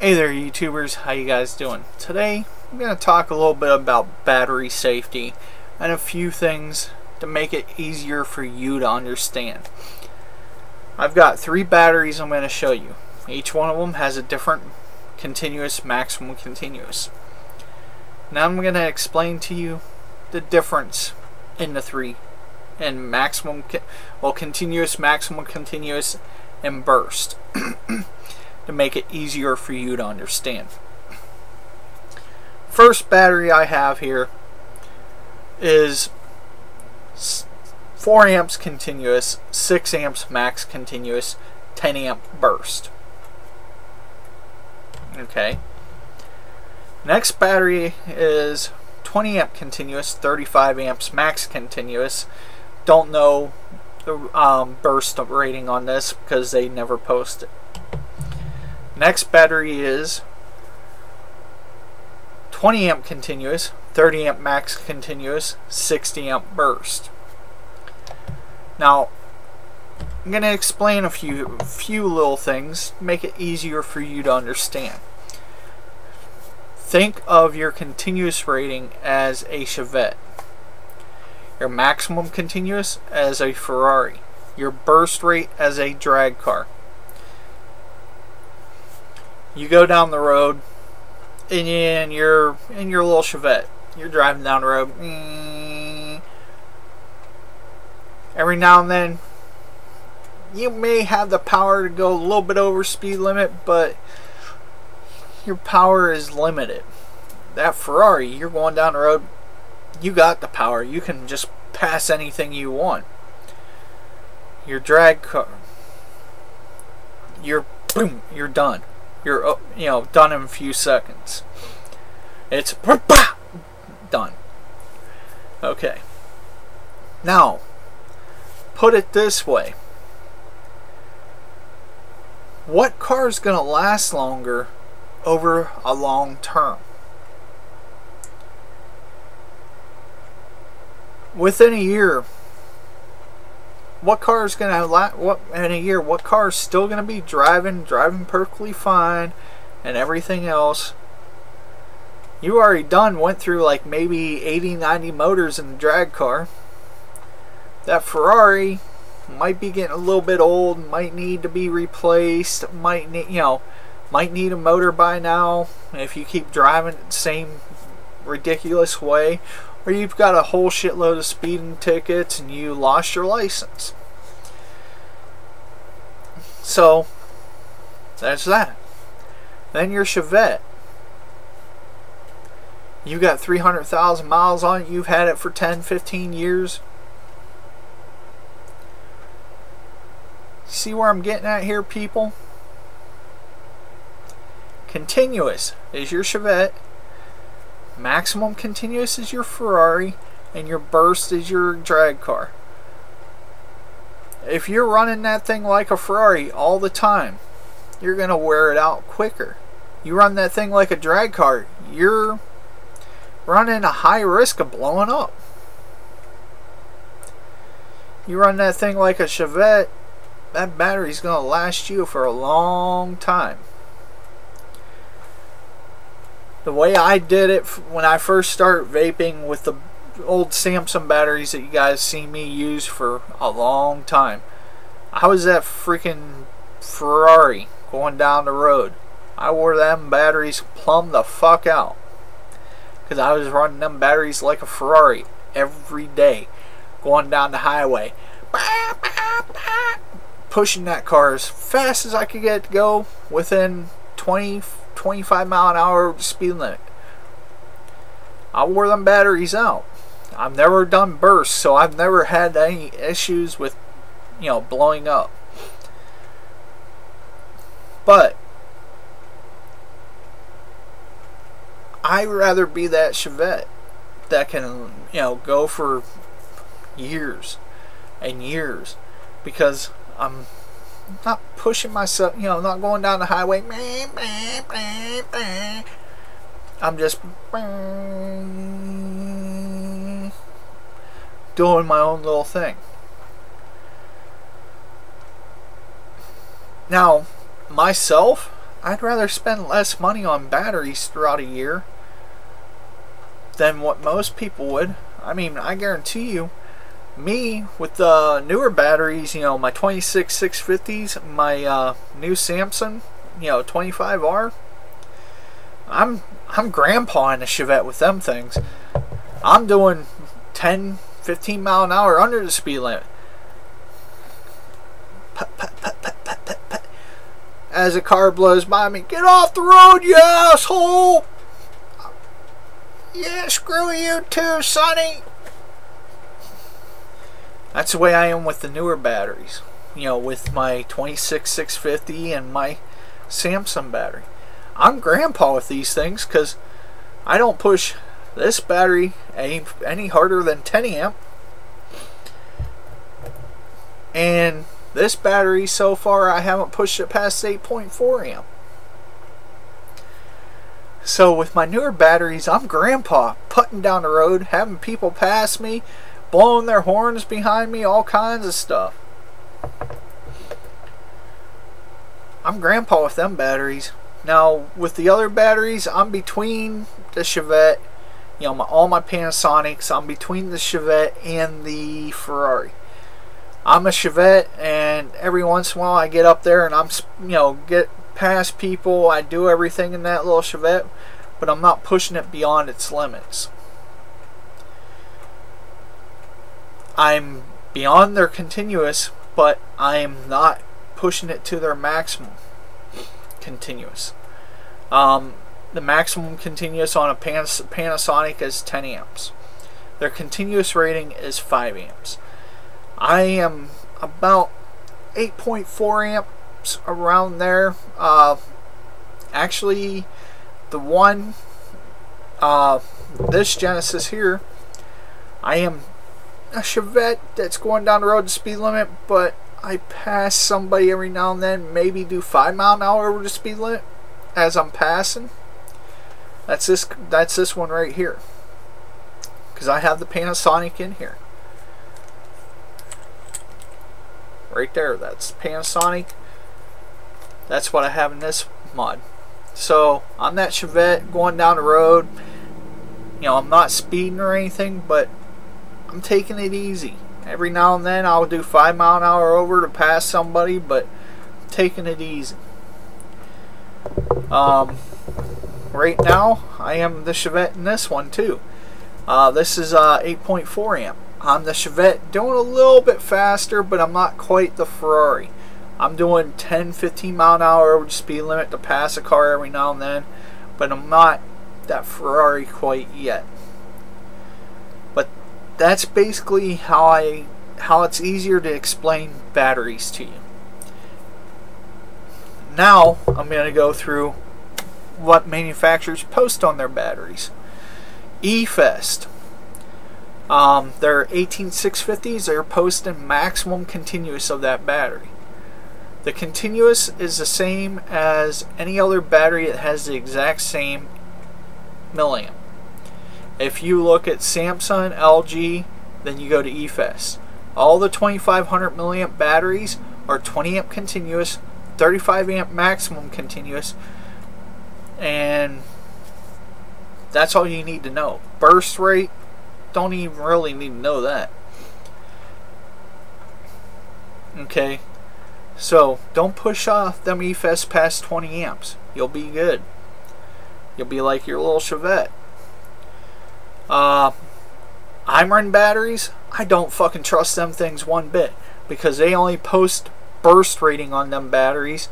Hey there YouTubers, how you guys doing? Today I'm going to talk a little bit about battery safety and a few things to make it easier for you to understand. I've got 3 batteries I'm going to show you. Each one of them has a different continuous, maximum, continuous. Now I'm going to explain to you the difference in the 3 and maximum, continuous, maximum, continuous, and burst. To make it easier for you to understand. First battery I have here is 4 amps continuous, 6 amps max continuous, 10 amp burst. Okay. Next battery is 20 amp continuous, 35 amps max continuous. Don't know the burst rating on this because they never post it. Next battery is 20 amp continuous, 30 amp max continuous, 60 amp burst. Now I'm going to explain a few little things to make it easier for you to understand. Think of your continuous rating as a Chevette, your maximum continuous as a Ferrari, your burst rate as a drag car. You go down the road in your little Chevette. You're driving down the road. Every now and then you may have the power to go a little bit over speed limit, but your power is limited. That Ferrari, you're going down the road, you got the power. You can just pass anything you want. Your drag car, you're done. You're done in a few seconds. It's done. Okay. Now, put it this way. What car is going to last longer over a long term? Within a year, what car is going to what car is still going to be driving perfectly fine and everything else? You already went through like maybe 80-90 motors in the drag car. That Ferrari might be getting a little bit old, might need to be replaced, might need a motor by now if you keep driving it the same ridiculous way. Or you've got a whole shitload of speeding tickets and you lost your license. So, that's that. Then your Chevette. You got 300,000 miles on it. You've had it for 10-15 years. See where I'm getting at here, people? Continuous is your Chevette. Maximum continuous is your Ferrari, and your burst is your drag car. If you're running that thing like a Ferrari all the time, you're going to wear it out quicker. You run that thing like a drag car, you're running a high risk of blowing up. You run that thing like a Chevette, that battery's going to last you for a long time. The way I did it when I first started vaping with the old Samsung batteries that you guys see me use for a long time. I was that freaking Ferrari going down the road. I wore them batteries plumb the fuck out. Because I was running them batteries like a Ferrari every day. Going down the highway. Pushing that car as fast as I could get it to go within 25 mile an hour speed limit. I wore them batteries out. I've never done bursts, so I've never had any issues with blowing up. But I'd rather be that Chevette that can go for years and years, because I'm not pushing myself, not going down the highway. I'm just doing my own little thing. Now, myself, I'd rather spend less money on batteries throughout a year than what most people would. I mean, I guarantee you, me with the newer batteries, you know, my 26650s, my new Samsung, you know, 25R, I'm grandpa in a Chevette with them things. I'm doing 10, 15 mile an hour under the speed limit. As a car blows by me, get off the road, you asshole! Yeah, screw you too, Sonny! That's the way I am with the newer batteries. You know, with my 26650 and my Samsung battery. I'm grandpa with these things because I don't push this battery any harder than 10 amp. And this battery, so far, I haven't pushed it past 8.4 amp. So with my newer batteries, I'm grandpa, putting down the road, having people pass me, blowing their horns behind me, all kinds of stuff. I'm grandpa with them batteries. Now, with the other batteries, I'm between the Chevette, you know, all my Panasonics, I'm between the Chevette and the Ferrari. I'm a Chevette, and every once in a while I get up there and I'm, you know, get past people. I do everything in that little Chevette, but I'm not pushing it beyond its limits. I'm beyond their continuous, but I'm not pushing it to their maximum continuous. The maximum continuous on a Panasonic is 10 amps. Their continuous rating is 5 amps. I am about 8.4 amps around there. Actually, the one, this Genesis here, I am a Chevette that's going down the road the speed limit, but I pass somebody every now and then, maybe do 5 mile an hour over the speed limit as I'm passing. That's this one right here, because I have the Panasonic in here. Right there, that's Panasonic. That's what I have in this mod. So I'm that Chevette going down the road. You know, I'm not speeding or anything, but I'm taking it easy. Every now and then I'll do 5 mile an hour over to pass somebody, but I'm taking it easy. Right now I am the Chevette in this one too. This is 8.4 amp. I'm the Chevette doing a little bit faster, but I'm not quite the Ferrari. I'm doing 10, 15 mile an hour over the speed limit to pass a car every now and then, but I'm not that Ferrari quite yet. But that's basically how it's easier to explain batteries to you. Now I'm going to go through what manufacturers post on their batteries. eFest. Their 18650s, they're posting maximum continuous of that battery. The continuous is the same as any other battery that has the exact same milliamp. If you look at Samsung, LG, then you go to eFest. All the 2500 milliamp batteries are 20 amp continuous, 35 amp maximum continuous, and that's all you need to know. Burst rate, don't even really need to know that. Okay, so don't push off them eFest past 20 amps. You'll be good. You'll be like your little Chevette. Imron batteries, I don't fucking trust them things one bit, because they only post burst rating on them batteries.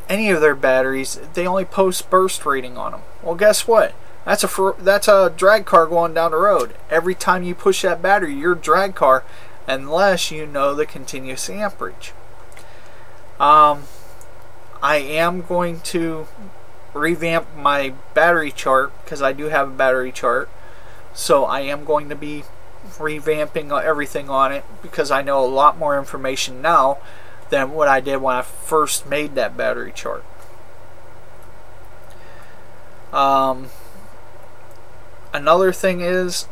Any of their batteries, they only post burst rating on them. Well, guess what? That's a drag car going down the road. Every time you push that battery, you're a drag car, unless you know the continuous amperage. I am going to revamp my battery chart, because I do have a battery chart. So I am going to be revamping everything on it, because I know a lot more information now than what I did when I first made that battery chart. Another thing is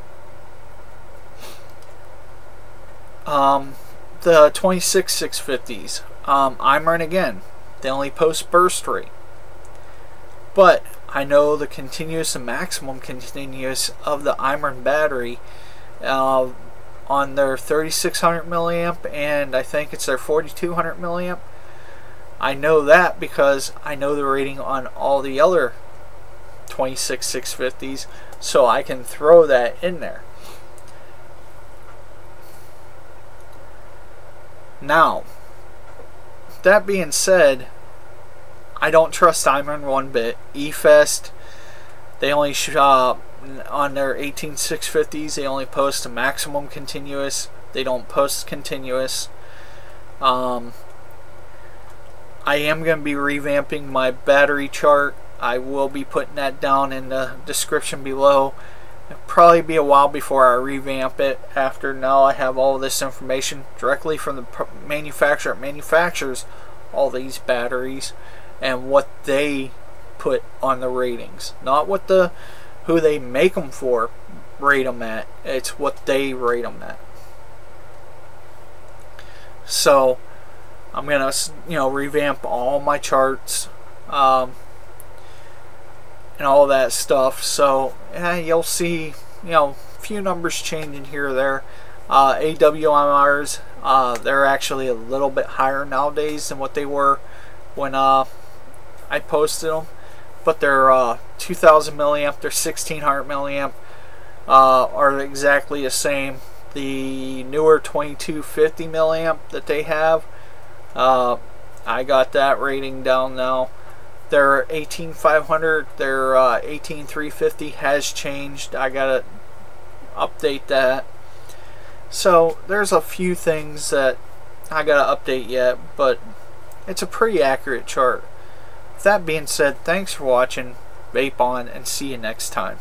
the 26650s. Imron again, they only post burst rate. But I know the continuous and maximum continuous of the Imron battery on their 3600 milliamp, and I think it's their 4200 milliamp. I know that because I know the rating on all the other 26650s, so I can throw that in there. Now, that being said, I don't trust Imron one bit. eFest, they only on their 18650s, they only post a maximum continuous. They don't post continuous. I am going to be revamping my battery chart. I will be putting that down in the description below. It'll probably be a while before I revamp it. After now I have all this information directly from the manufacturer. It manufactures all these batteries and what they put on the ratings, not what who they make them for rate them at. It's what they rate them at. So I'm gonna, revamp all my charts and all that stuff. So you'll see, a few numbers changing here or there. AWMRs, they're actually a little bit higher nowadays than what they were when I posted them. But they're 2000 milliamp, they're 1600 milliamp, are exactly the same. The newer 2250 milliamp that they have, I got that rating down now. Their 18500, their 18350 has changed. I gotta update that. So there's a few things that I gotta update yet, but it's a pretty accurate chart. With that being said, thanks for watching. Vape on, and see you next time.